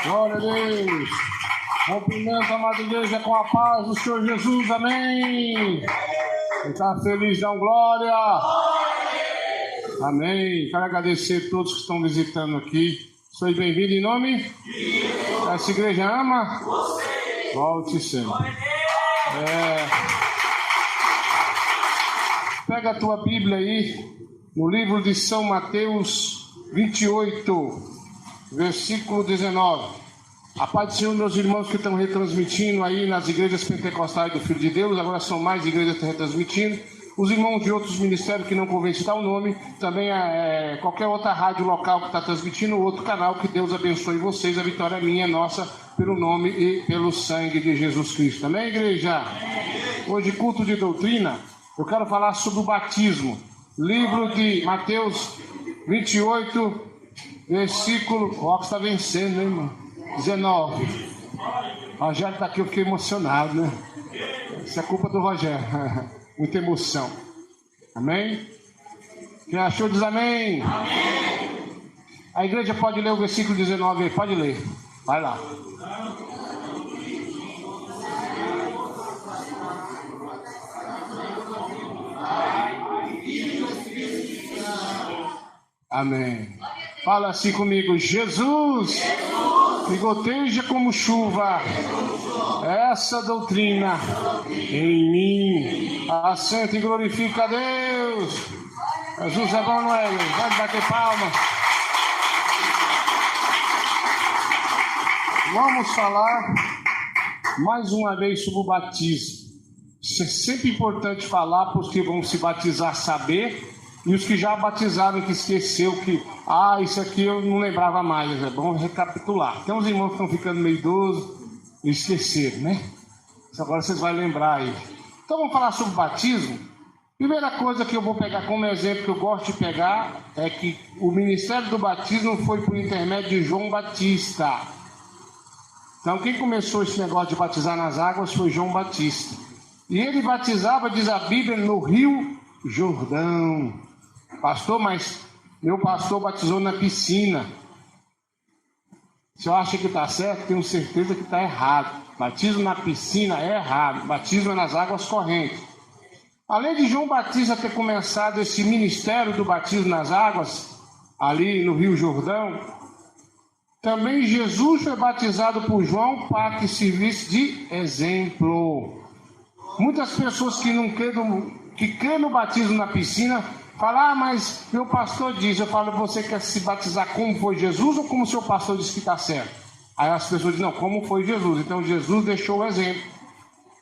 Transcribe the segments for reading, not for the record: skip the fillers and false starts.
Glória a Deus. Cumprimento, amada igreja, com a paz do Senhor Jesus. Amém. Quem está feliz, dá glória. Amém. Quero agradecer a todos que estão visitando aqui. Seja bem-vindo em nome. Essa igreja ama. Volte sempre. Pega a tua Bíblia aí, no livro de São Mateus 28, versículo 19. A paz do Senhor, meus irmãos que estão retransmitindo aí nas igrejas pentecostais do Filho de Deus. Agora são mais igrejas que estão retransmitindo. Os irmãos de outros ministérios que não convém citar o nome. Também qualquer outra rádio local que está transmitindo, outro canal. Que Deus abençoe vocês. A vitória é minha, nossa, pelo nome e pelo sangue de Jesus Cristo. Amém, igreja? Hoje, culto de doutrina, eu quero falar sobre o batismo. Livro de Mateus 28, versículo... Ó, que está vencendo, hein, irmão? 19. O Rogério está aqui, eu fiquei emocionado, né? Isso é culpa do Rogério. Muita emoção. Amém? Quem achou diz amém. Amém. A igreja pode ler o versículo 19 aí, pode ler. Vai lá. Amém. Fala assim comigo. Jesus, que goteja como chuva essa doutrina em mim. Assenta e glorifica a Deus. Jesus é bom, não é? Vai bater palmas. Vamos falar mais uma vez sobre o batismo. Isso é sempre importante falar para os que vão se batizar saber. E os que já batizaram, que esqueceu que... isso aqui eu não lembrava mais. É bom recapitular. Tem uns irmãos que estão ficando meio idosos e esqueceram, né? Isso agora vocês vão lembrar aí. Então vamos falar sobre batismo. Primeira coisa que eu vou pegar como exemplo, que eu gosto de pegar, é que o ministério do batismo foi por intermédio de João Batista. Então quem começou esse negócio de batizar nas águas foi João Batista. E ele batizava, diz a Bíblia, no Rio Jordão. Pastor, mas meu pastor batizou na piscina. Se eu acho que está certo, tenho certeza que está errado. Batismo na piscina é errado. Batismo é nas águas correntes. Além de João Batista ter começado esse ministério do batismo nas águas, ali no Rio Jordão, também Jesus foi batizado por João para que servisse de exemplo. Muitas pessoas que crêem no batismo na piscina falam, mas meu pastor diz. Eu falo, você quer se batizar como foi Jesus ou como seu pastor disse que está certo? Aí as pessoas dizem, não, como foi Jesus. Então Jesus deixou o exemplo.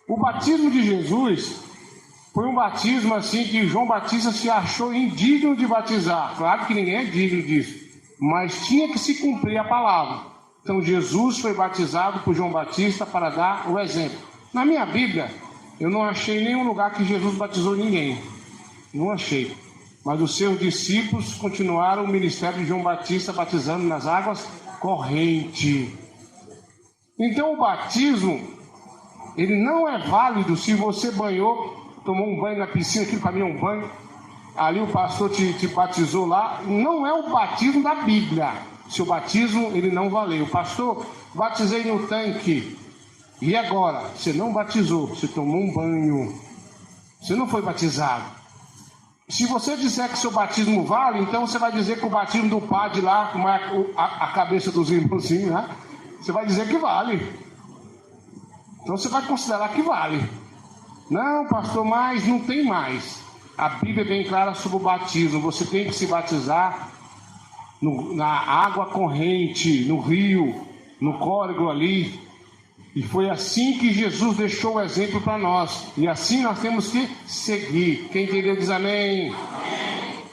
O batismo de Jesus foi um batismo assim que João Batista se achou indigno de batizar. Claro que ninguém é digno disso, mas tinha que se cumprir a palavra. Então Jesus foi batizado por João Batista para dar o exemplo. Na minha Bíblia, eu não achei nenhum lugar que Jesus batizou ninguém. Não achei. Mas os seus discípulos continuaram o ministério de João Batista batizando nas águas correntes. Então o batismo, ele não é válido se você tomou um banho na piscina, aquilo para mim é um banho. Ali o pastor te batizou lá. Não é o batismo da Bíblia. Seu batismo, ele não valeu. Pastor, batizei no tanque. E agora? Você não batizou, você tomou um banho. Você não foi batizado. Se você disser que seu batismo vale, então você vai dizer que o batismo do padre lá, como é a cabeça dos irmãozinhos, né? Você vai dizer que vale. Então você vai considerar que vale. Não, pastor, mas não tem mais. A Bíblia é bem clara sobre o batismo. Você tem que se batizar na água corrente, no rio, no córrego ali. E foi assim que Jesus deixou o exemplo para nós. E assim nós temos que seguir. Quem entendeu diz amém. Amém.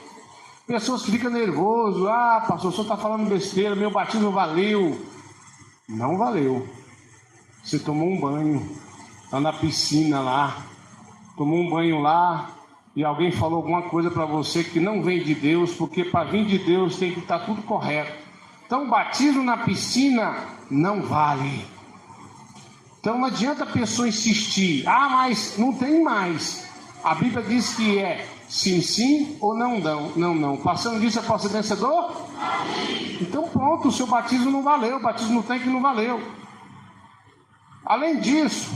Pessoas que ficam nervosas. Pastor, o senhor está falando besteira. Meu batismo valeu. Não valeu. Você tomou um banho lá na piscina lá. Tomou um banho lá. E alguém falou alguma coisa para você que não vem de Deus. Porque para vir de Deus tem que estar tudo correto. Então o batismo na piscina não vale. Então não adianta a pessoa insistir. Mas não tem mais. A Bíblia diz que sim, sim ou não, não, não, não. Passando disso, eu posso ser vencedor? Então pronto, o seu batismo não valeu, o batismo no tanque não valeu. Além disso,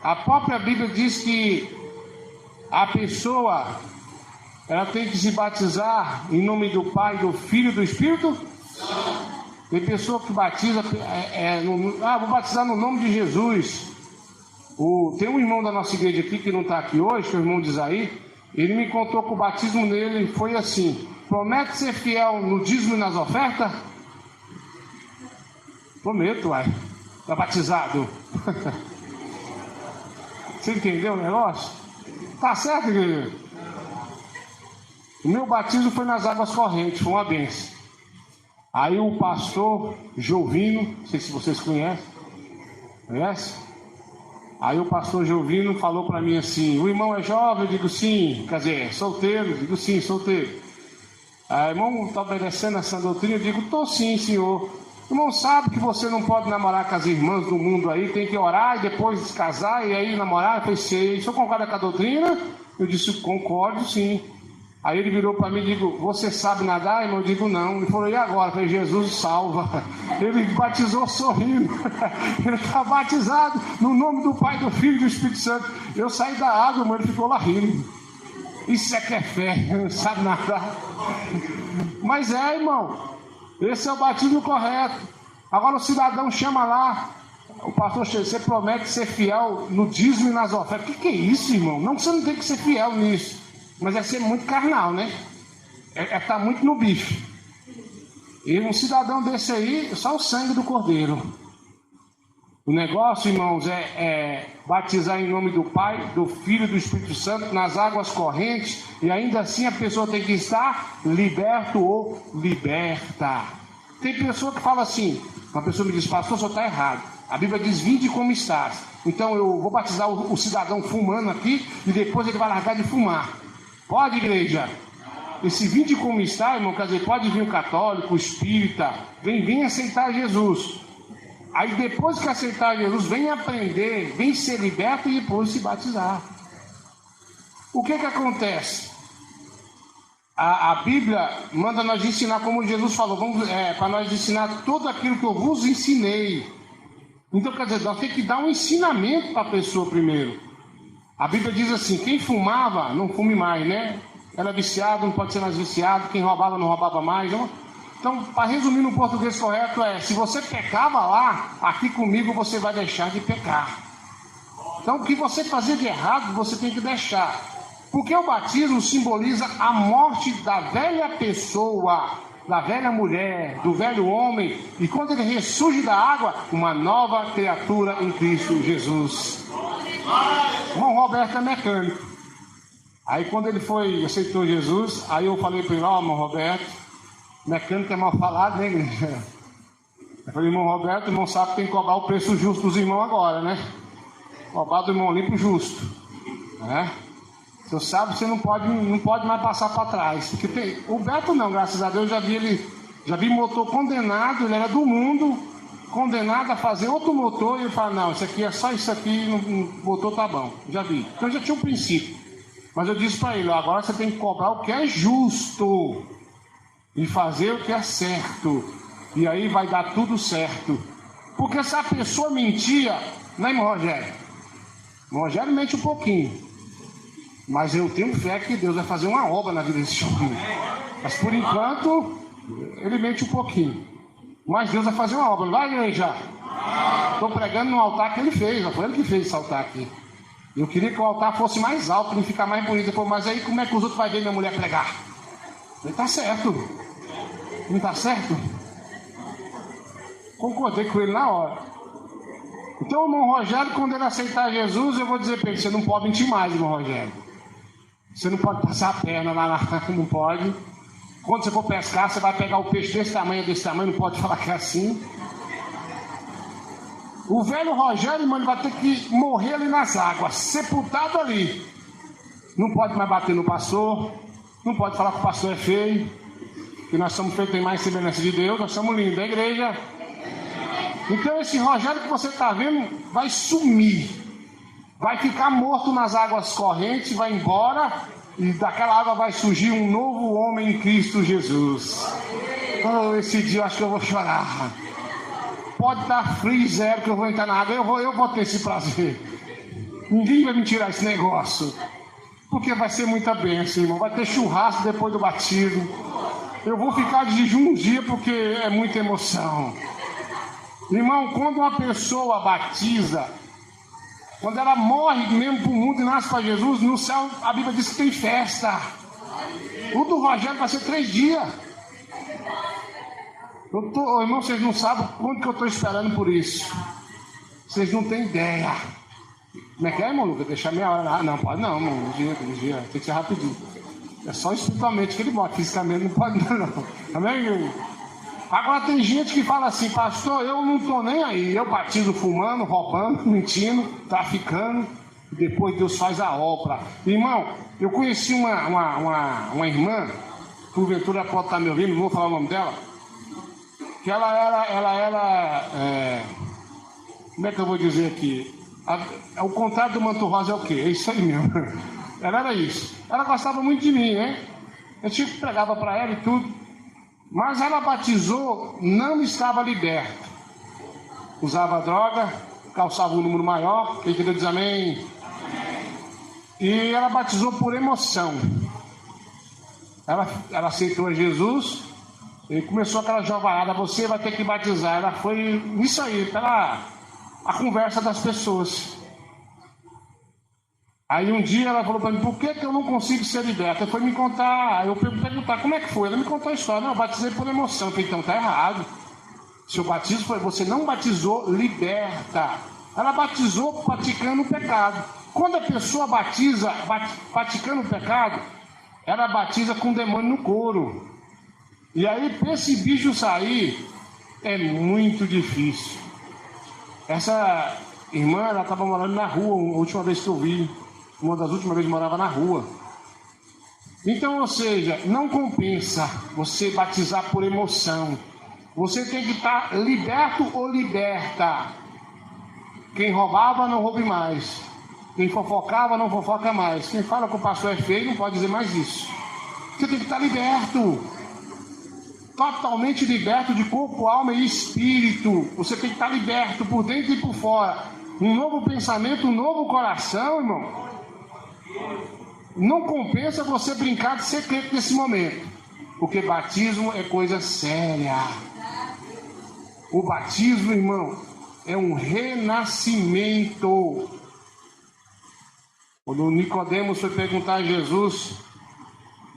a própria Bíblia diz que a pessoa, ela tem que se batizar em nome do Pai, do Filho e do Espírito. Tem pessoa que batiza, vou batizar no nome de Jesus. Tem um irmão da nossa igreja aqui, que não está aqui hoje, que é o irmão de Isaí. Ele me contou que o batismo dele foi assim: promete ser fiel no dízimo e nas ofertas? Prometo, uai. Está batizado. Você entendeu o negócio? Tá certo, igreja? O meu batismo foi nas águas correntes, foi uma benção. Aí o pastor Jovino, não sei se vocês conhecem. Aí o pastor Jovino falou para mim assim: o irmão é jovem? Eu digo sim. Quer dizer, solteiro? Eu digo sim, solteiro. Aí, irmão, está obedecendo essa doutrina? Eu digo, estou sim, senhor. Irmão, sabe que você não pode namorar com as irmãs do mundo aí, tem que orar e depois casar e aí namorar? Eu falei, sei. O senhor concorda com a doutrina? Eu disse, concordo sim. Aí ele virou para mim e digo, você sabe nadar, irmão? Eu digo, não. Ele falou, e agora? Eu falei, Jesus salva. Ele batizou sorrindo. Ele está batizado no nome do Pai, do Filho e do Espírito Santo. Eu saí da água, irmão, ele ficou lá rindo. Isso é que é fé, não sabe nadar. Mas irmão, esse é o batismo correto. Agora o cidadão chama lá, o pastor chega, você promete ser fiel no dízimo e nas ofertas. O que é isso, irmão? Não que você não tem que ser fiel nisso, mas é ser muito carnal, né? É estar muito no bife. E um cidadão desse aí, só o sangue do cordeiro. O negócio, irmãos, é batizar em nome do Pai, do Filho e do Espírito Santo nas águas correntes, e ainda assim a pessoa tem que estar liberto ou liberta. Tem pessoa que fala assim, uma pessoa me diz, pastor, só está errado. A Bíblia diz, vinde como estás. Então eu vou batizar o cidadão fumando aqui, e depois ele vai largar de fumar. Pode, igreja? Esse vinde como está, irmão, quer dizer, pode vir o católico, o espírita, vem aceitar Jesus. Aí depois que aceitar Jesus, vem aprender, vem ser liberto e depois se batizar. O que acontece? A Bíblia manda nós ensinar, como Jesus falou, para nós ensinar tudo aquilo que eu vos ensinei. Então, quer dizer, nós temos que dar um ensinamento para a pessoa primeiro. A Bíblia diz assim, quem fumava, não fume mais, né? Era viciado, não pode ser mais viciado, quem roubava, não roubava mais, não? Então, para resumir no português correto, se você pecava lá, aqui comigo você vai deixar de pecar. Então, o que você fazia de errado, você tem que deixar. Porque o batismo simboliza a morte da velha pessoa, da velha mulher, do velho homem. E quando ele ressurge da água, uma nova criatura em Cristo Jesus. O irmão Roberto é mecânico. Aí quando ele aceitou Jesus, aí eu falei para ele, irmão Roberto, mecânico é mal falado, né, igreja? Eu falei, irmão Roberto, o irmão sabe que tem que cobrar o preço justo dos irmãos agora, né? Cobrar do irmão limpo justo, né? Você sabe, você não pode mais passar para trás. Porque o Beto não, graças a Deus, já vi motor condenado, ele era do mundo, condenado a fazer outro motor, e ele fala, não, isso aqui é só isso aqui, o motor tá bom, já vi. Então já tinha um princípio. Mas eu disse para ele, agora você tem que cobrar o que é justo. E fazer o que é certo. E aí vai dar tudo certo. Porque se a pessoa mentia, né, irmão Rogério? O Rogério mente um pouquinho. Mas eu tenho fé que Deus vai fazer uma obra na vida desse jovem. Mas por enquanto, ele mente um pouquinho. Mas Deus vai fazer uma obra, não vai, igreja? Estou pregando no altar que ele fez. Foi ele que fez esse altar aqui. Eu queria que o altar fosse mais alto, para ele ficar mais bonito. Mas aí como é que os outros vão ver minha mulher pregar? Ele está certo. Não está certo? Concordei com ele na hora. Então o irmão Rogério, quando ele aceitar Jesus, eu vou dizer para ele, você não pode mentir mais, irmão Rogério. Você não pode passar a perna lá, não pode. Quando você for pescar, você vai pegar o peixe desse tamanho, não pode falar que é assim. O velho Rogério, irmão, ele vai ter que morrer ali nas águas, sepultado ali. Não pode mais bater no pastor, não pode falar que o pastor é feio. Que nós somos feitos em mais semelhança de Deus, nós somos lindos, da igreja. Então esse Rogério que você está vendo vai sumir, vai ficar morto nas águas correntes, vai embora, E daquela água vai surgir um novo homem em Cristo Jesus. Oh, esse dia eu acho que eu vou chorar. Pode dar frio zero que eu vou entrar na água. Eu vou ter esse prazer. Ninguém vai me tirar esse negócio. Porque vai ser muita bênção, irmão. Vai ter churrasco depois do batismo. Eu vou ficar de jejum um dia porque é muita emoção. Irmão, quando uma pessoa batiza, quando ela morre mesmo para o mundo e nasce para Jesus, no céu a Bíblia diz que tem festa. O do Rogério vai ser 3 dias. Irmão, vocês não sabem quanto que eu estou esperando por isso. Vocês não têm ideia. Como é que é, irmão Lucas? Deixar meia hora lá? Não, pode não, irmão. Um dia. Tem que ser rapidinho. É só espiritualmente que ele bota. Fisicamente não pode não. Amém, igreja? Agora tem gente que fala assim, pastor, eu não estou nem aí. Eu batizo fumando, roubando, mentindo, traficando. E depois Deus faz a obra. Irmão, eu conheci uma irmã, porventura pode estar me ouvindo, não vou falar o nome dela. Que ela era como é que eu vou dizer aqui? O contrário do manto rosa é o quê? É isso aí mesmo. Ela era isso. Ela gostava muito de mim, né? Eu sempre pregava para ela e tudo. Mas ela batizou, não estava liberta. Usava droga, calçava um número maior. Quem queria dizer amém? E ela batizou por emoção. Ela aceitou a Jesus. E começou aquela jovaiada, você vai ter que batizar. Ela foi nisso aí, pela a conversa das pessoas. Aí um dia ela falou para mim, por que eu não consigo ser liberta? Eu fui me contar, eu fui perguntar como é que foi. Ela me contou a história. Não, eu batizei por emoção. Eu falei, então tá errado. Seu batismo foi, você não batizou liberta. Ela batizou praticando o pecado. Quando a pessoa batiza praticando o pecado, ela batiza com o demônio no couro. E aí, para esse bicho sair, é muito difícil. Essa irmã, ela estava morando na rua, a última vez que eu vi. Uma das últimas vezes morava na rua. Então, ou seja, não compensa você batizar por emoção. Você tem que estar liberto ou liberta. Quem roubava, não roube mais. Quem fofocava, não fofoca mais. Quem fala que o pastor é feio, não pode dizer mais isso. Você tem que estar liberto. Totalmente liberto de corpo, alma e espírito. Você tem que estar liberto por dentro e por fora. Um novo pensamento, um novo coração, irmão. Não compensa você brincar de ser crente nesse momento. Porque batismo é coisa séria. O batismo, irmão, é um renascimento. Quando Nicodemos foi perguntar a Jesus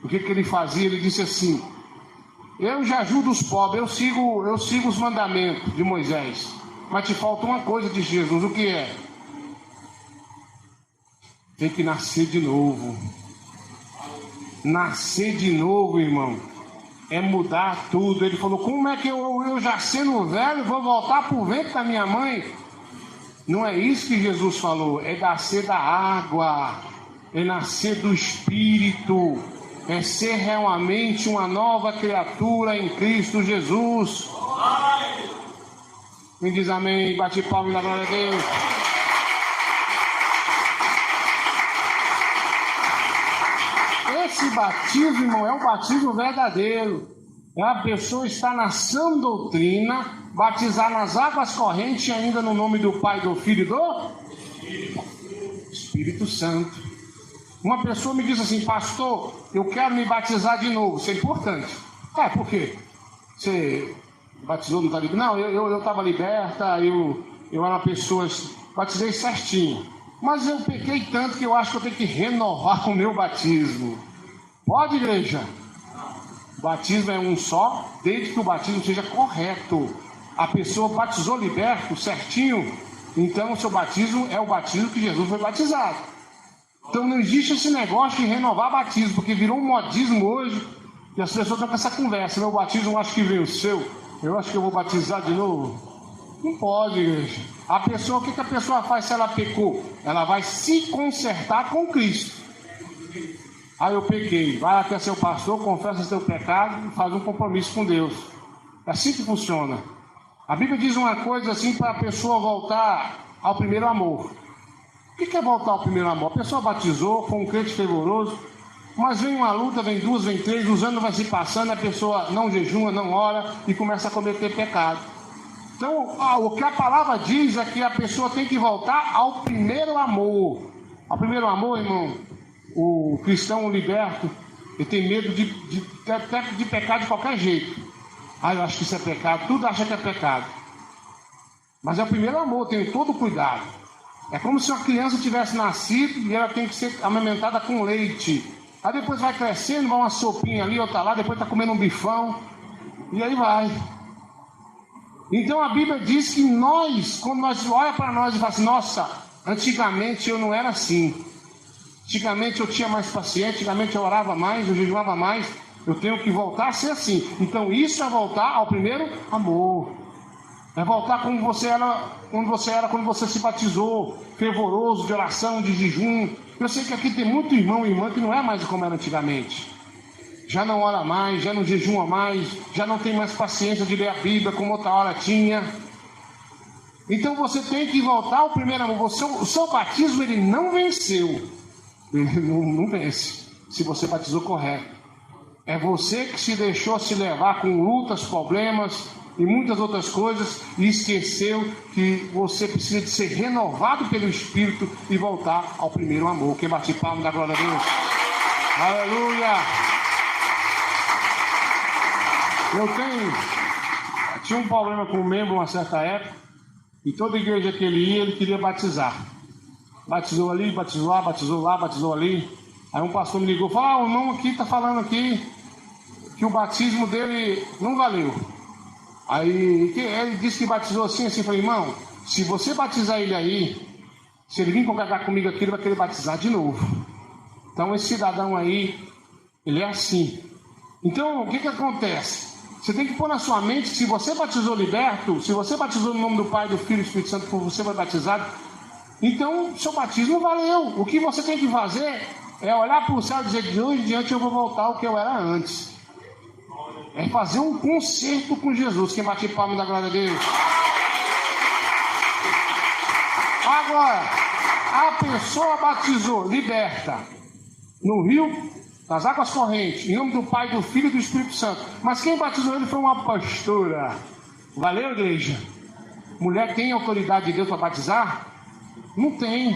o que ele fazia, ele disse assim: eu já ajudo os pobres, eu sigo os mandamentos de Moisés. Mas te falta uma coisa, disse Jesus. O que é? Tem que nascer de novo. Nascer de novo, irmão, é mudar tudo. Ele falou, como é que eu já sendo velho vou voltar para o ventre da minha mãe? Não é isso que Jesus falou. É nascer da água, é nascer do Espírito, é ser realmente uma nova criatura em Cristo Jesus. Me diz amém, bate palma na glória a Deus. Esse batismo, irmão, é um batismo verdadeiro. É a pessoa estar na sã doutrina, batizar nas águas correntes e ainda no nome do Pai, do Filho e do Espírito Santo. Uma pessoa me disse assim, pastor, eu quero me batizar de novo. Isso é importante. Por quê? Você batizou, não está liberto? Não, eu estava liberta, eu era uma pessoa, batizei certinho. Mas eu pequei tanto que eu acho que eu tenho que renovar o meu batismo. Pode, igreja? O batismo é um só, desde que o batismo seja correto. A pessoa batizou liberto, certinho, então o seu batismo é o batismo que Jesus foi batizado. Então não existe esse negócio de renovar batismo, porque virou um modismo hoje, e as pessoas estão com essa conversa. Meu batismo eu acho que venceu, eu acho que eu vou batizar de novo. Não pode, igreja. A pessoa, o que a pessoa faz se ela pecou? Ela vai se consertar com Cristo. Aí eu pequei, vai até seu pastor, confessa seu pecado e faz um compromisso com Deus. É assim que funciona. A Bíblia diz uma coisa assim para a pessoa voltar ao primeiro amor. O que é voltar ao primeiro amor? A pessoa batizou, foi um crente fervoroso, Mas vem uma luta, vem duas, vem três, os anos vai se passando, a pessoa não jejuma, não ora e começa a cometer pecado. Então, o que a palavra diz é que a pessoa tem que voltar ao primeiro amor. Ao primeiro amor, irmão, o cristão liberto, ele tem medo de pecar de qualquer jeito. Eu acho que isso é pecado, tudo acha que é pecado. Mas é o primeiro amor, tem todo o cuidado. É como se uma criança tivesse nascido e ela tem que ser amamentada com leite. Aí depois vai crescendo, vai uma sopinha ali, outra lá, depois está comendo um bifão. E aí vai. Então a Bíblia diz que nós, quando nós olha para nós e fala assim, nossa, antigamente eu não era assim. Antigamente eu tinha mais paciência, antigamente eu orava mais, eu jejuava mais. Eu tenho que voltar a ser assim. Então isso é voltar ao primeiro amor. É voltar como você era quando você se batizou, fervoroso, de oração, de jejum. Eu sei que aqui tem muito irmão e irmã que não é mais como era antigamente. Já não ora mais, já não jejuma mais, já não tem mais paciência de ler a Bíblia como outra hora tinha. Então você tem que voltar ao primeiro amor. O seu batismo ele não venceu. Ele não vence, se você batizou correto. É você que se deixou se levar com lutas, problemas e muitas outras coisas e esqueceu que você precisa de ser renovado pelo Espírito e voltar ao primeiro amor. Quem bate palma da glória a Deus? Aleluia! Tinha um problema com um membro uma certa época e toda igreja que ele ia, ele queria batizar. Batizou ali, batizou lá, batizou lá, batizou ali. Aí um pastor me ligou e falou, o irmão aqui está falando aqui que o batismo dele não valeu. Aí ele disse que batizou assim. Eu falei, irmão, se você batizar ele aí, se ele vir congregar comigo aqui, ele vai querer batizar de novo. Então esse cidadão aí, ele é assim. Então o que acontece? Você tem que pôr na sua mente que se você batizou liberto, se você batizou no nome do Pai, do Filho e do Espírito Santo, por você foi batizado, então seu batismo valeu. O que você tem que fazer é olhar para o céu e dizer, de hoje em diante eu vou voltar ao que eu era antes. É fazer um concerto com Jesus. Quem bate palma da glória a Deus? Agora, a pessoa batizou, liberta, no rio das águas correntes, em nome do Pai, do Filho e do Espírito Santo. Mas quem batizou ele foi uma pastora. Valeu, igreja? Mulher tem autoridade de Deus para batizar? Não tem.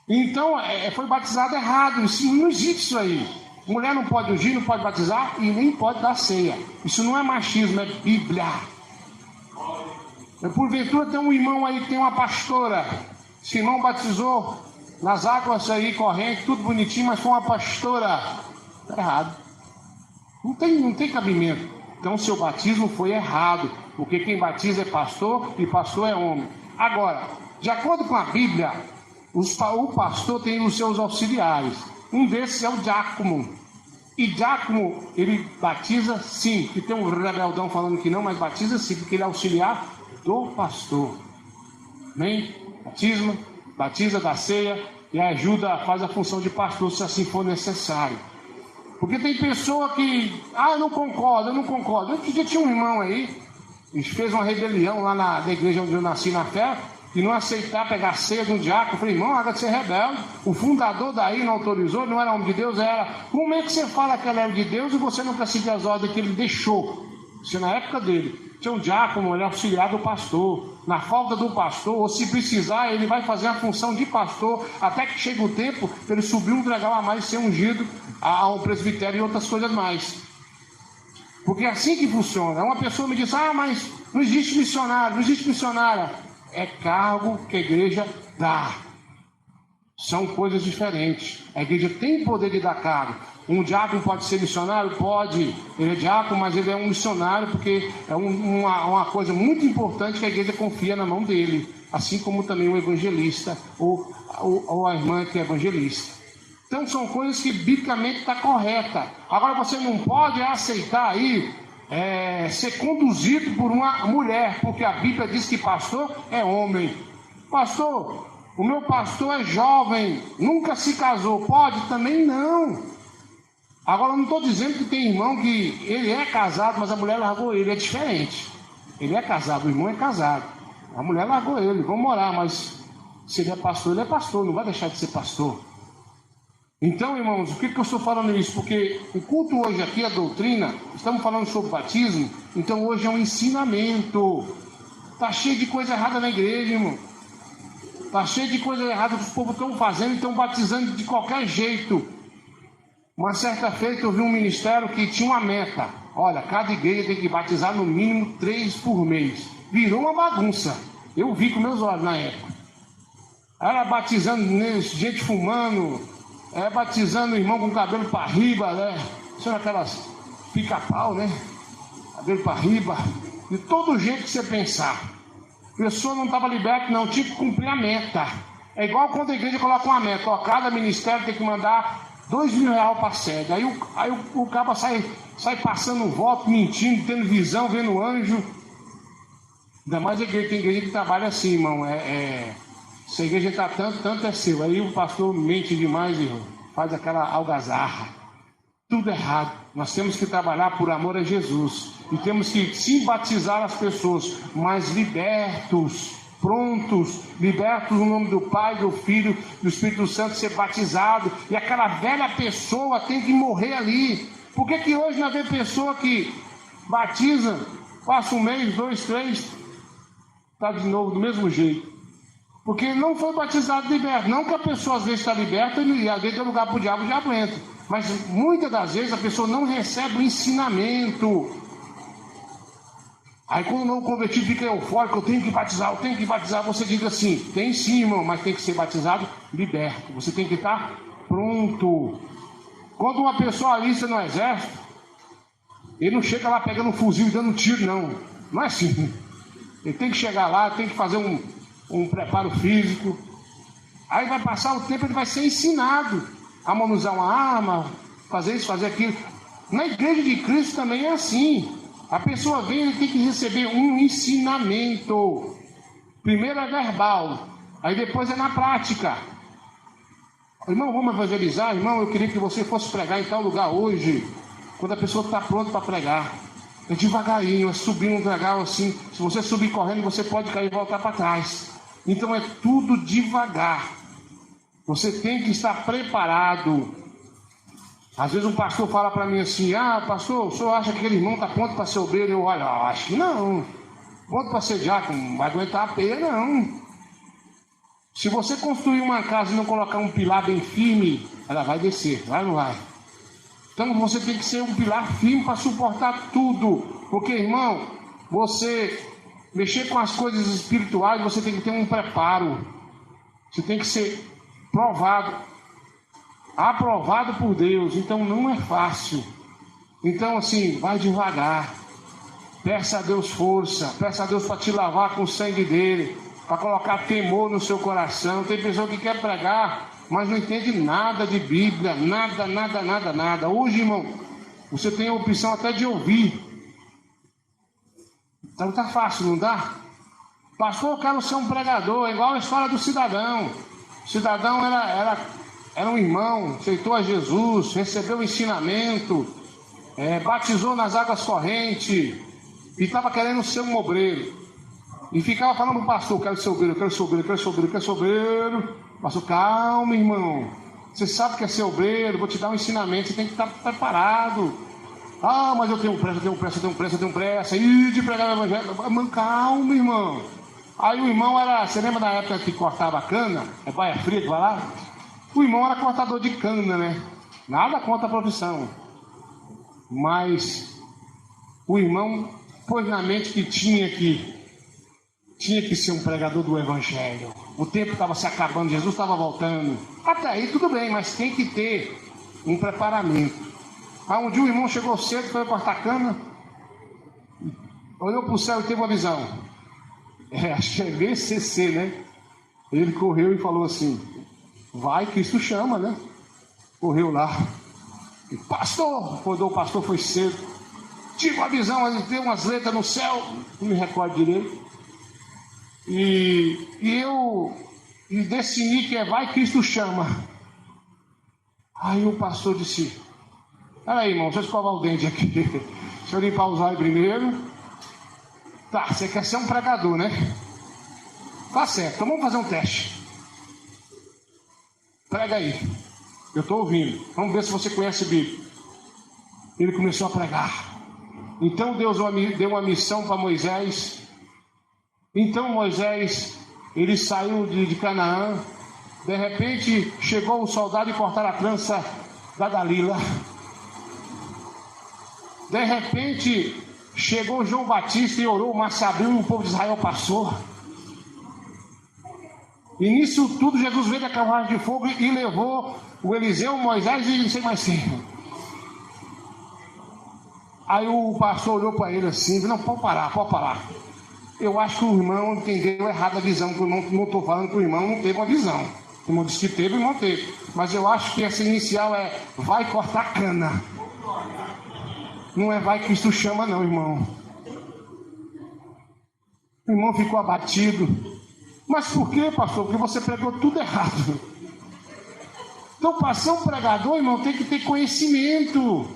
Então, foi batizado errado. Não existe isso aí. Mulher não pode ungir, não pode batizar e nem pode dar ceia. Isso não é machismo, é Bíblia. Porventura tem um irmão aí que tem uma pastora. Esse irmão batizou nas águas aí correntes, tudo bonitinho, mas foi uma pastora. Está errado. Não tem cabimento. Então seu batismo foi errado. Porque quem batiza é pastor e pastor é homem. Agora, de acordo com a Bíblia, o pastor tem os seus auxiliares. Um desses é o diácono. E diácono, ele batiza sim. E tem um rebeldão falando que não, mas batiza sim, porque ele é auxiliar do pastor. Amém? Batismo, batiza, dá ceia e ajuda, faz a função de pastor se assim for necessário. Porque tem pessoa que, eu não concordo. Outro dia tinha um irmão aí, ele fez uma rebelião lá na igreja onde eu nasci na fé, e não aceitar pegar ceia de um diácono. Eu falei, irmão, há de ser rebelde. O fundador daí não autorizou, não era homem de Deus, era. Como é que você fala que ele era de Deus e você não quer seguir as ordens que ele deixou? Isso na época dele. Tinha um diácono, ele é auxiliar do pastor. Na falta do pastor, ou se precisar, ele vai fazer a função de pastor, até que chegue o tempo para ele subir um degrau a mais e ser ungido a um presbitério e outras coisas mais. Porque é assim que funciona. Uma pessoa me diz, mas não existe missionário, não existe missionária. É cargo que a igreja dá. São coisas diferentes. A igreja tem poder de dar cargo. Um diácono pode ser missionário? Pode. Ele é diácono, mas ele é um missionário porque é uma coisa muito importante que a igreja confia na mão dele. Assim como também o evangelista ou a irmã que é evangelista. Então são coisas que biblicamente está correta. Agora você não pode aceitar aí ser conduzido por uma mulher, porque a Bíblia diz que pastor é homem. Pastor, o meu pastor é jovem, nunca se casou, pode? Também não. Agora eu não estou dizendo que tem irmão que ele é casado, mas a mulher largou ele, é diferente. Ele é casado, o irmão é casado, a mulher largou ele, vamos morar, mas se ele é pastor, não vai deixar de ser pastor. Então, irmãos, por que eu estou falando isso? Porque o culto hoje aqui, a doutrina, estamos falando sobre batismo, então hoje é um ensinamento. Está cheio de coisa errada na igreja, irmão. Está cheio de coisa errada que os povos estão fazendo e estão batizando de qualquer jeito. Uma certa feita eu vi um ministério que tinha uma meta. Olha, cada igreja tem que batizar no mínimo 3 por mês. Virou uma bagunça. Eu vi com meus olhos na época. Era batizando gente fumando, batizando o irmão com cabelo para riba, né? São aquelas pica-pau, né? Cabelo para riba. De todo jeito que você pensar. A pessoa não estava liberta, não. Tinha que cumprir a meta. É igual quando a igreja coloca uma meta. Ó, cada ministério tem que mandar R$2.000 para a sede. Aí o cara sai passando voto, mentindo, tendo visão, vendo anjo. Ainda mais a igreja, tem igreja que trabalha assim, irmão. Se a igreja está tanto é seu. Aí o pastor mente demais e faz aquela algazarra. Tudo errado. Nós temos que trabalhar por amor a Jesus. E temos que sim batizar as pessoas, mas libertos, prontos, libertos no nome do Pai, do Filho, do Espírito Santo, ser batizado. E aquela velha pessoa tem que morrer ali. Por que hoje não vê pessoa que batiza, passa um mês, 2, 3, está de novo do mesmo jeito? Porque não foi batizado liberto. Não que a pessoa às vezes está liberta e às vezes é lugar para o diabo entra. Mas muitas das vezes a pessoa não recebe o ensinamento. Aí quando o novo convertido fica eufórico, eu tenho que batizar, você diz assim, tem sim, irmão, mas tem que ser batizado liberto. Você tem que estar pronto. Quando uma pessoa alista no exército, ele não chega lá pegando um fuzil e dando tiro, não. Não é assim. Ele tem que chegar lá, tem que fazer um preparo físico. Aí vai passar o tempo, ele vai ser ensinado a manusear uma arma, fazer isso, fazer aquilo. Na igreja de Cristo também é assim. A pessoa vem, ele tem que receber um ensinamento. Primeiro é verbal, aí depois é na prática. Irmão, vamos evangelizar? Irmão, eu queria que você fosse pregar em tal lugar hoje. Quando a pessoa está pronta para pregar, é devagarinho, é subir um degrau assim. Se você subir correndo, você pode cair e voltar para trás. Então é tudo devagar. Você tem que estar preparado. Às vezes um pastor fala para mim assim, pastor, o senhor acha que aquele irmão está pronto para ser obreiro? Eu olho, acho que não. Pronto para ser diácono, não vai aguentar a peia, não. Se você construir uma casa e não colocar um pilar bem firme, ela vai descer, vai ou não vai? Então você tem que ser um pilar firme para suportar tudo. Porque, irmão, você mexer com as coisas espirituais, você tem que ter um preparo. Você tem que ser provado, aprovado por Deus. Então não é fácil. Então assim, vai devagar. Peça a Deus força, peça a Deus para te lavar com o sangue dele, para colocar temor no seu coração. Tem pessoa que quer pregar, mas não entende nada de Bíblia, nada. Hoje, irmão, você tem a opção até de ouvir. Então tá fácil, não dá? Pastor, eu quero ser um pregador, igual a história do cidadão. O cidadão era um irmão, aceitou a Jesus, recebeu o ensinamento, batizou nas águas correntes e estava querendo ser um obreiro. E ficava falando para o pastor, quero ser obreiro. Pastor, calma, irmão. Você sabe que é ser obreiro, vou te dar um ensinamento, você tem que estar preparado. Mas eu tenho pressa. Ih, de pregar o evangelho. Mano, calma, irmão. Aí o irmão você lembra da época que cortava a cana? Baia Fria que vai lá? O irmão era cortador de cana, né? Nada contra a profissão. Mas o irmão pôs na mente que tinha que ser um pregador do evangelho. O tempo estava se acabando, Jesus estava voltando. Até aí tudo bem, mas tem que ter um preparamento. Um dia o irmão chegou cedo, foi cortar cana, olhou para o céu e teve uma visão. Acho que é VCC, né? Ele correu e falou assim, vai, Cristo chama, né? Correu lá. E pastor, quando o pastor foi cedo, tive uma visão, ele deu umas letras no céu, não me recordo direito. E eu decidi que vai, Cristo chama. Aí o pastor disse, peraí, irmão, deixa eu escovar o dente aqui. Deixa eu limpar os olhos primeiro. Tá, você quer ser um pregador, né? Tá certo, então vamos fazer um teste. Prega aí. Eu estou ouvindo. Vamos ver se você conhece a Bíblia. Ele começou a pregar. Então Deus deu uma missão para Moisés. Então Moisés, ele saiu de Canaã. De repente chegou um soldado e cortaram a trança da Dalila. De repente chegou João Batista e orou, o mar se abriu e o povo de Israel passou. E nisso tudo Jesus veio da carruagem de fogo e levou o Eliseu, Moisés e não sei mais quem. Aí o pastor olhou para ele assim, não, pode parar. Eu acho que o irmão entendeu errado a visão, que eu não estou falando que o irmão não teve uma visão. O irmão disse que teve, o irmão teve. Mas eu acho que essa inicial é, vai cortar cana. Não é vai Cristo chama não, irmão. O irmão ficou abatido. Mas por quê, pastor? Porque você pregou tudo errado. Então, para ser um pregador, irmão, tem que ter conhecimento.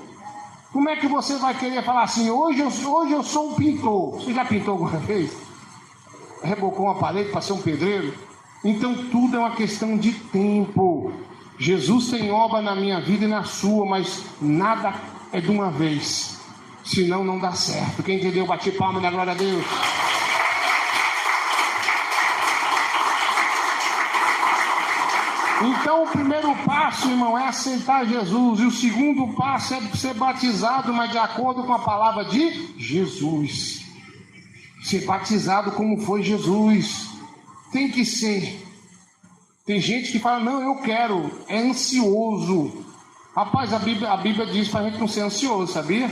Como é que você vai querer falar assim, hoje eu sou um pintor? Você já pintou alguma vez? Rebocou uma parede para ser um pedreiro? Então tudo é uma questão de tempo. Jesus tem obra na minha vida e na sua, mas nada é de uma vez. Senão não dá certo. Quem entendeu, bate palma na glória a Deus. Então o primeiro passo, irmão, é aceitar Jesus. E o segundo passo é ser batizado, mas de acordo com a palavra de Jesus. Ser batizado como foi Jesus. Tem que ser. Tem gente que fala, não, eu quero. É ansioso. Rapaz, a Bíblia diz para a gente não ser ansioso, sabia?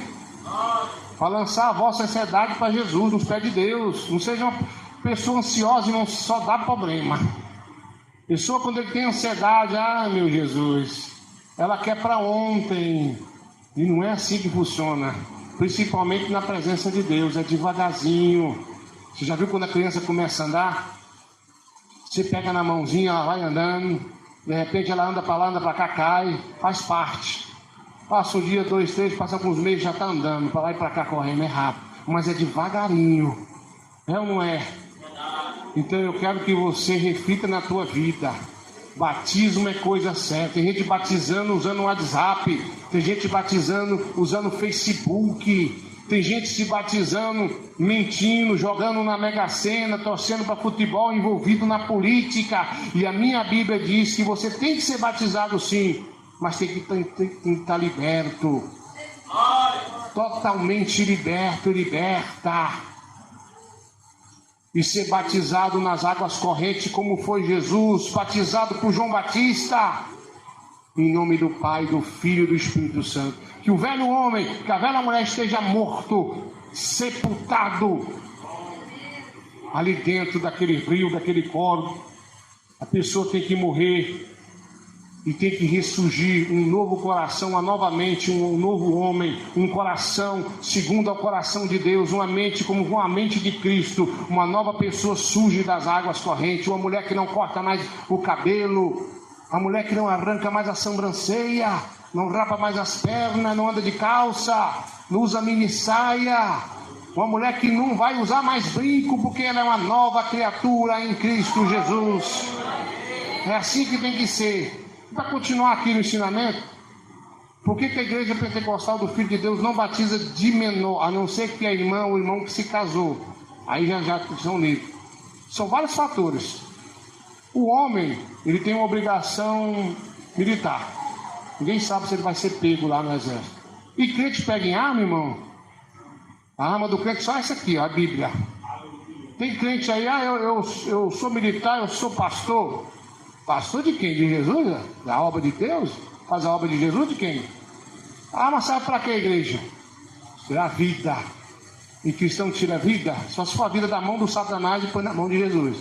Para lançar a vossa ansiedade para Jesus, nos pés de Deus. Não seja uma pessoa ansiosa e não só dá problema. Pessoa quando ele tem ansiedade, meu Jesus, ela quer para ontem. E não é assim que funciona. Principalmente na presença de Deus, é devagarzinho. Você já viu quando a criança começa a andar? Você pega na mãozinha, ela vai andando. De repente ela anda para lá, anda para cá, cai. Faz parte. Passa um dia, 2, 3, passa alguns meses, já está andando. Para lá e para cá correndo, é rápido. Mas é devagarinho. É ou não é? Então eu quero que você reflita na tua vida. Batismo é coisa certa. Tem gente batizando usando o WhatsApp. Tem gente batizando usando o Facebook. Tem gente se batizando, mentindo, jogando na Mega Sena, torcendo para futebol, envolvido na política. E a minha Bíblia diz que você tem que ser batizado sim, mas tem que estar liberto. Totalmente liberto, liberta. E ser batizado nas águas correntes, como foi Jesus, batizado por João Batista, em nome do Pai, do Filho e do Espírito Santo. Que o velho homem, que a velha mulher esteja morto, sepultado, ali dentro daquele rio, daquele coro. A pessoa tem que morrer e tem que ressurgir um novo coração, novamente um novo homem, um coração segundo ao coração de Deus, uma mente como a mente de Cristo. Uma nova pessoa surge das águas correntes, uma mulher que não corta mais o cabelo, a mulher que não arranca mais a sobrancelha, não rapa mais as pernas, não anda de calça, não usa mini saia. Uma mulher que não vai usar mais brinco, porque ela é uma nova criatura em Cristo Jesus. É assim que tem que ser. Para continuar aqui no ensinamento, por que a igreja pentecostal do Filho de Deus não batiza de menor, a não ser que a irmã ou o irmão que se casou? Aí já são livres. São vários fatores. O homem, ele tem uma obrigação militar. Ninguém sabe se ele vai ser pego lá no exército. E crente pega em arma, irmão? A arma do crente só essa aqui, ó, a Bíblia. Tem crente aí, eu sou militar, eu sou pastor. Pastor de quem? De Jesus? Da obra de Deus? Faz a obra de Jesus de quem? A arma serve para quê, igreja? Tirar a vida. E cristão tira a vida? Só se for a vida da mão do Satanás e põe na mão de Jesus.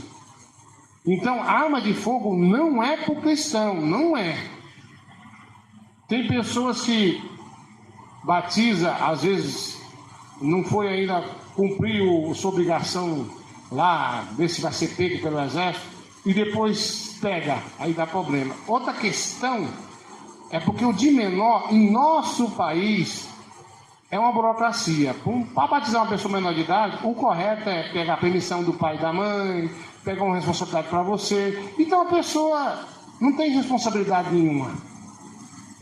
Então, a arma de fogo não é para o cristão, não é. Tem pessoas que batiza, às vezes não foi ainda cumprir sua obrigação lá, ver se vai ser pego pelo exército, e depois pega, aí dá problema. Outra questão é porque o de menor em nosso país é uma burocracia. Para batizar uma pessoa menor de idade, o correto é pegar a permissão do pai e da mãe, pegar uma responsabilidade para você. Então a pessoa não tem responsabilidade nenhuma.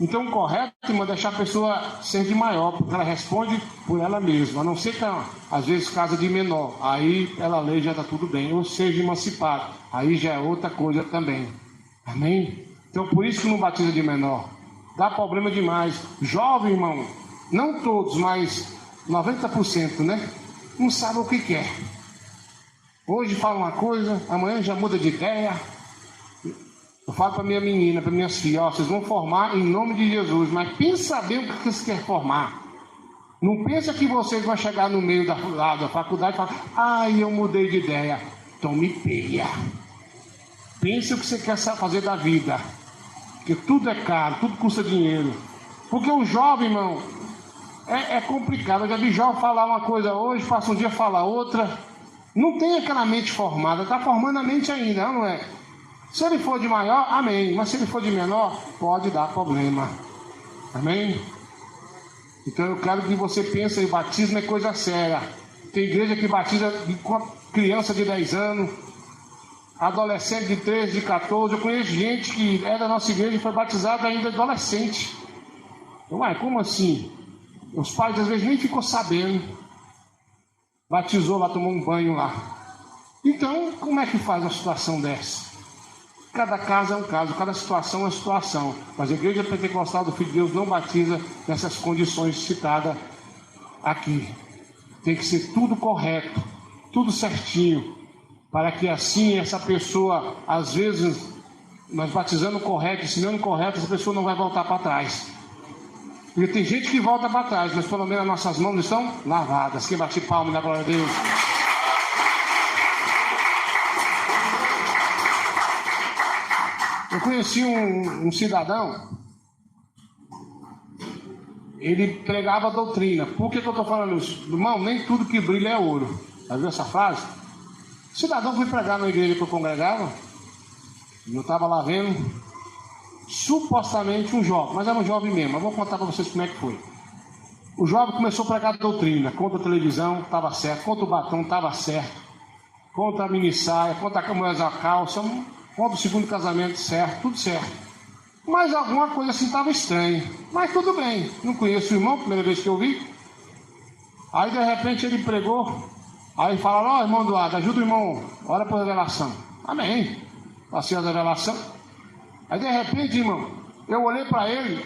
Então o correto, irmão, é deixar a pessoa ser de maior, porque ela responde por ela mesma. A não ser que, às vezes, casa de menor. Aí ela lê e já está tudo bem. Ou seja, emancipado. Aí já é outra coisa também. Amém? Então por isso que não batiza de menor. Dá problema demais. Jovem, irmão, não todos, mas 90%, né? Não sabe o que quer. Hoje fala uma coisa, amanhã já muda de ideia. Eu falo para minha menina, para minhas filhas, ó, vocês vão formar em nome de Jesus, mas pensa bem o que vocês querem formar. Não pensa que vocês vão chegar no meio da faculdade e falar, ai, eu mudei de ideia. Então me peia. Pensa o que você quer fazer da vida. Porque tudo é caro, tudo custa dinheiro. Porque o jovem, irmão, é complicado. Eu já vi jovem falar uma coisa hoje, passa um dia falar outra. Não tem aquela mente formada, está formando a mente ainda, não é? Se ele for de maior, amém. Mas se ele for de menor, pode dar problema. Amém? Então eu quero que você pense em batismo é coisa séria. Tem igreja que batiza com criança de 10 anos, adolescente de 13, de 14. Eu conheço gente que é da nossa igreja e foi batizada ainda adolescente. Ué, como assim? Os pais às vezes nem ficou sabendo. Batizou lá, tomou um banho lá. Então, como é que faz uma situação dessa? Cada caso é um caso, cada situação é uma situação. Mas a Igreja Pentecostal do Filho de Deus não batiza nessas condições citadas aqui. Tem que ser tudo correto, tudo certinho, para que assim essa pessoa, às vezes, nós batizando correto, ensinando correto, essa pessoa não vai voltar para trás. Porque tem gente que volta para trás, mas pelo menos as nossas mãos estão lavadas. Quem bate palma na glória a Deus? Eu conheci um cidadão, ele pregava doutrina. Por que eu estou falando isso? Irmão, nem tudo que brilha é ouro. Já viu essa frase? O cidadão foi pregar na igreja que eu congregava, eu estava lá vendo, supostamente um jovem, mas era um jovem mesmo. Eu vou contar para vocês como é que foi. O jovem começou a pregar doutrina, contra a televisão, estava certo, contra o batom, estava certo, contra a minissaia, contra a mulher da calça, contra o segundo casamento, certo, tudo certo. Mas alguma coisa assim estava estranha. Mas tudo bem, não conheço o irmão, primeira vez que eu vi. Aí de repente ele pregou, aí falaram, ó, irmão Eduardo, ajuda o irmão, ora por revelação. Amém. Passei a revelação. Aí de repente, irmão, eu olhei para ele,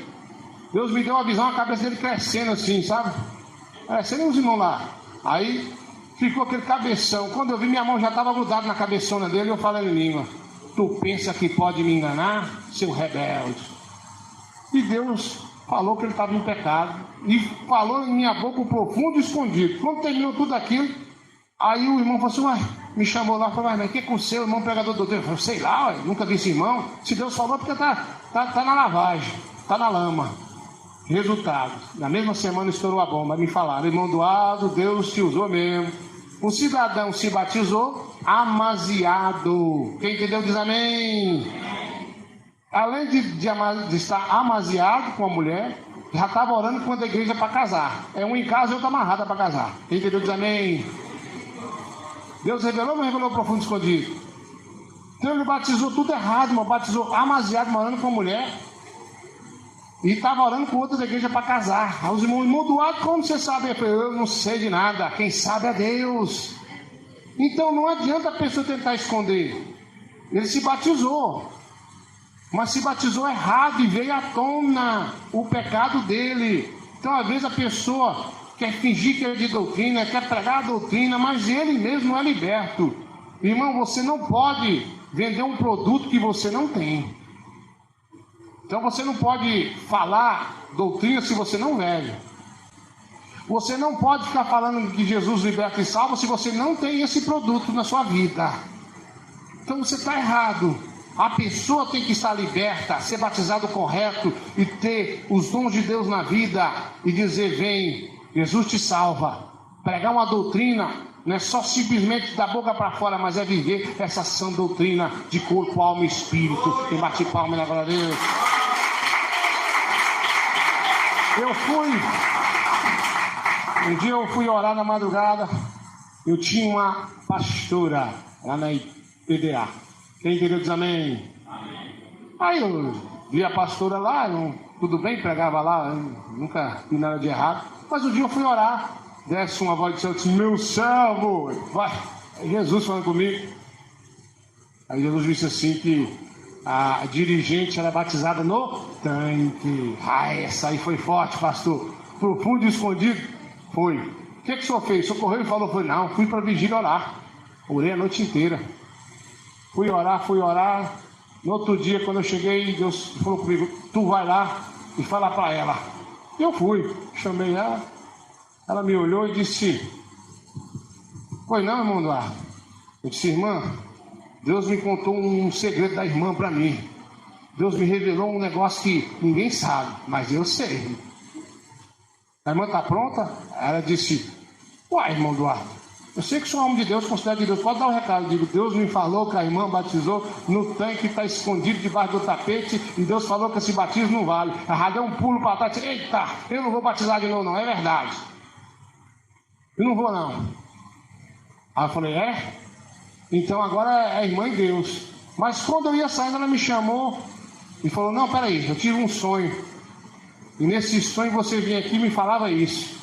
Deus me deu uma visão, a cabeça dele crescendo assim, sabe? Crescendo os irmãos lá. Aí ficou aquele cabeção. Quando eu vi, minha mão já estava grudada na cabeçona dele e eu falei em língua. Tu pensa que pode me enganar, seu rebelde? E Deus falou que ele estava em pecado. E falou em minha boca o profundo e escondido. Quando terminou tudo aquilo, aí o irmão falou assim, ué, me chamou lá e falou, mas o que é com o seu irmão pregador do Deus? Eu falei, sei lá, ué, nunca vi esse irmão. Se Deus falou é porque tá na lavagem, tá na lama. Resultado, na mesma semana estourou a bomba. Me falaram, irmão Eduardo, Deus te usou mesmo. Um cidadão se batizou amaziado. Quem entendeu diz amém. Além de estar amaziado com a mulher, já estava orando com a igreja para casar. É um em casa e outro amarrada para casar. Quem entendeu diz amém. Deus revelou ou não revelou o profundo escondido? Então ele batizou tudo errado, mas batizou amaziado, morando com a mulher. E estava orando com outra da igreja para casar. Aí os irmãos, irmão Eduardo, como você sabe? Eu falei, eu não sei de nada, quem sabe é Deus. Então não adianta a pessoa tentar esconder. Ele se batizou, mas se batizou errado e veio à tona o pecado dele. Então às vezes a pessoa quer fingir que é de doutrina, quer pregar a doutrina, mas ele mesmo não é liberto. Irmão, você não pode vender um produto que você não tem. Então você não pode falar doutrina se você não vive. Você não pode ficar falando que Jesus liberta e salva se você não tem esse produto na sua vida. Então você está errado. A pessoa tem que estar liberta, ser batizado correto e ter os dons de Deus na vida e dizer, vem, Jesus te salva. Pregar uma doutrina não é só simplesmente da boca para fora, mas é viver essa sã doutrina de corpo, alma e espírito. E bate palma na glória a Deus. Um dia eu fui orar na madrugada, eu tinha uma pastora lá na PDA. Quem entendeu diz amém? Amém. Aí eu vi a pastora lá, tudo bem, pregava lá, nunca vi nada de errado. Mas um dia eu fui orar, desce uma voz do céu e disse: meu servo, vai. Jesus falando comigo. Aí Jesus disse assim que a dirigente era batizada no tanque. Essa aí foi forte, pastor. Profundo e escondido. Foi. O que o senhor fez? O senhor correu e falou? Foi, não, fui para a vigília orar. Orei a noite inteira. Fui orar. No outro dia, quando eu cheguei, Deus falou comigo: tu vai lá e fala para ela. Eu fui, chamei ela. Ela me olhou e disse: foi não, irmão Eduardo? Eu disse: irmã, Deus me contou um segredo da irmã para mim. Deus me revelou um negócio que ninguém sabe, mas eu sei. A irmã está pronta? Ela disse: uai, irmão Eduardo, eu sei que o senhor é homem de Deus, considera de Deus, pode dar um recado. Eu digo: Deus me falou que a irmã batizou no tanque que está escondido debaixo do tapete, e Deus falou que esse batismo não vale. Ela deu um pulo para trás e disse: eita, eu não vou batizar de novo não, é verdade. Eu não vou não. Aí eu falei: é? Então agora é irmã em Deus. Mas quando eu ia saindo, ela me chamou e falou: não, peraí, eu tive um sonho. E nesse sonho você vinha aqui e me falava isso.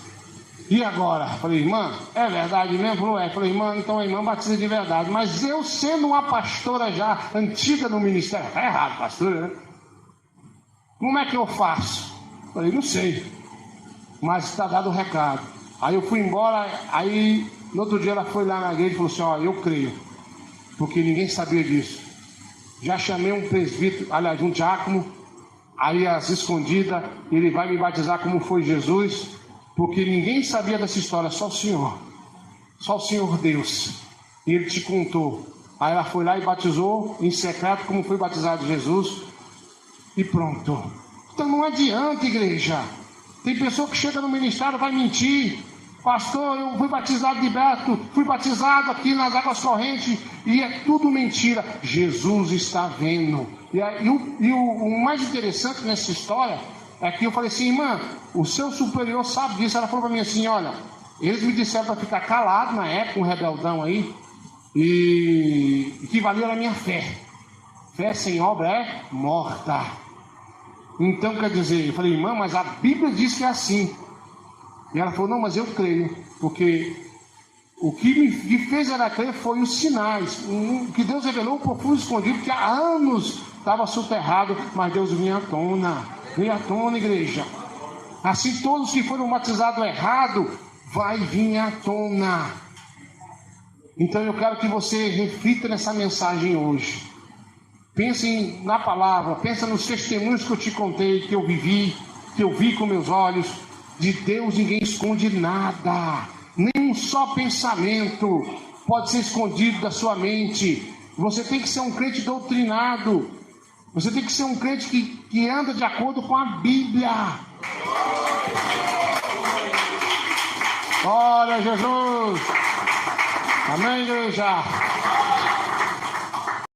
E agora? Eu falei: irmã, é verdade mesmo? Falou: é. Eu falei: irmã, então a irmã batiza de verdade. Mas eu sendo uma pastora já antiga no ministério, tá errado, pastora, né? Como é que eu faço? Eu falei: não sei. Mas está dado o recado. Aí eu fui embora, aí no outro dia ela foi lá na igreja e falou assim: ó, eu creio. Porque ninguém sabia disso. Já chamei um presbítero, aliás, um diácono, aí às escondidas, ele vai me batizar como foi Jesus, porque ninguém sabia dessa história, só o Senhor Deus. E ele te contou. Aí ela foi lá e batizou em secreto como foi batizado Jesus, e pronto. Então não adianta, igreja. Tem pessoa que chega no ministério e vai mentir. Pastor, eu fui batizado de Beto, fui batizado aqui nas águas correntes, e é tudo mentira. Jesus está vendo. E o mais interessante nessa história é que eu falei assim: irmã, o seu superior sabe disso. Ela falou para mim assim: olha, eles me disseram para ficar calado na época, um rebeldão aí, e que valia a minha fé. Fé sem obra é morta. Então quer dizer, eu falei: irmã, mas a Bíblia diz que é assim. E ela falou: não, mas eu creio, porque o que me fez ela crer foi os sinais, que Deus revelou um profundo escondido, que há anos estava soterrado, mas Deus vinha à tona, igreja. Assim todos que foram batizados errado, vai vir à tona. Então eu quero que você reflita nessa mensagem hoje. Pense na palavra, pensa nos testemunhos que eu te contei, que eu vivi, que eu vi com meus olhos. De Deus ninguém esconde nada, nem um só pensamento pode ser escondido da sua mente. Você tem que ser um crente doutrinado, você tem que ser um crente que anda de acordo com a Bíblia. Glória a Jesus, amém, igreja.